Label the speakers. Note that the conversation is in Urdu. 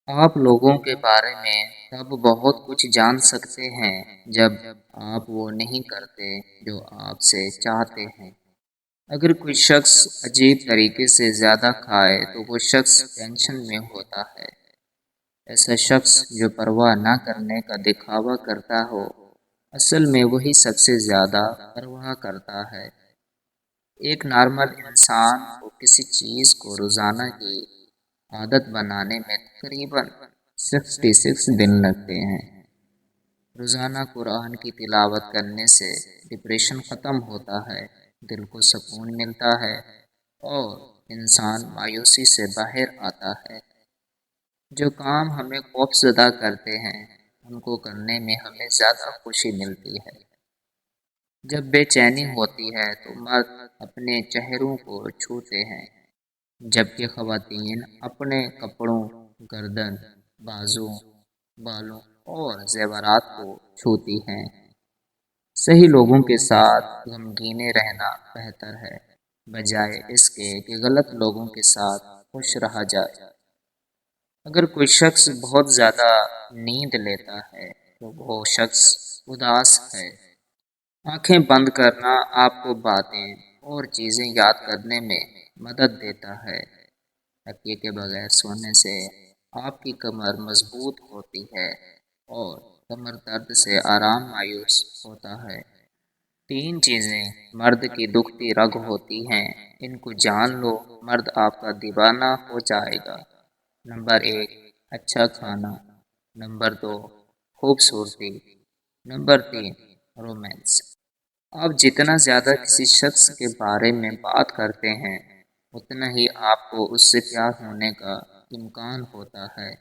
Speaker 1: آپ لوگوں کے بارے میں تب بہت کچھ جان سکتے ہیں جب آپ وہ نہیں کرتے جو آپ سے چاہتے ہیں۔ اگر کوئی شخص عجیب طریقے سے زیادہ کھائے تو وہ شخص ٹینشن میں ہوتا ہے۔ ایسا شخص جو پرواہ نہ کرنے کا دکھاوا کرتا ہو، اصل میں وہی سب سے زیادہ پرواہ کرتا ہے۔ ایک نارمل انسان کو کسی چیز کو روزانہ کی عادت بنانے میں تقریباً 66 دن لگتے ہیں۔ روزانہ قرآن کی تلاوت کرنے سے ڈپریشن ختم ہوتا ہے، دل کو سکون ملتا ہے اور انسان مایوسی سے باہر آتا ہے۔ جو کام ہمیں خوف زدہ کرتے ہیں ان کو کرنے میں ہمیں زیادہ خوشی ملتی ہے۔ جب بے چینی ہوتی ہے تو مرد اپنے چہروں کو چھوتے ہیں، جبکہ خواتین اپنے کپڑوں، گردن، بازو، بالوں اور زیورات کو چھوتی ہیں۔ صحیح لوگوں کے ساتھ غمگینے رہنا بہتر ہے، بجائے اس کے کہ غلط لوگوں کے ساتھ خوش رہا جائے۔ اگر کوئی شخص بہت زیادہ نیند لیتا ہے تو وہ شخص اداس ہے۔ آنکھیں بند کرنا آپ کو باتیں اور چیزیں یاد کرنے میں مدد دیتا ہے۔ تکیے کے بغیر سونے سے آپ کی کمر مضبوط ہوتی ہے اور کمر درد سے آرام مایوس ہوتا ہے۔ 3 چیزیں مرد کی دکھتی رگ ہوتی ہیں، ان کو جان لو، مرد آپ کا دیوانہ ہو جائے گا۔ نمبر 1، اچھا کھانا۔ نمبر 2، خوبصورتی۔ Number 3، romance. آپ جتنا زیادہ کسی شخص کے بارے میں بات کرتے ہیں اتنا ہی آپ کو اس سے پیار ہونے کا امکان ہوتا ہے۔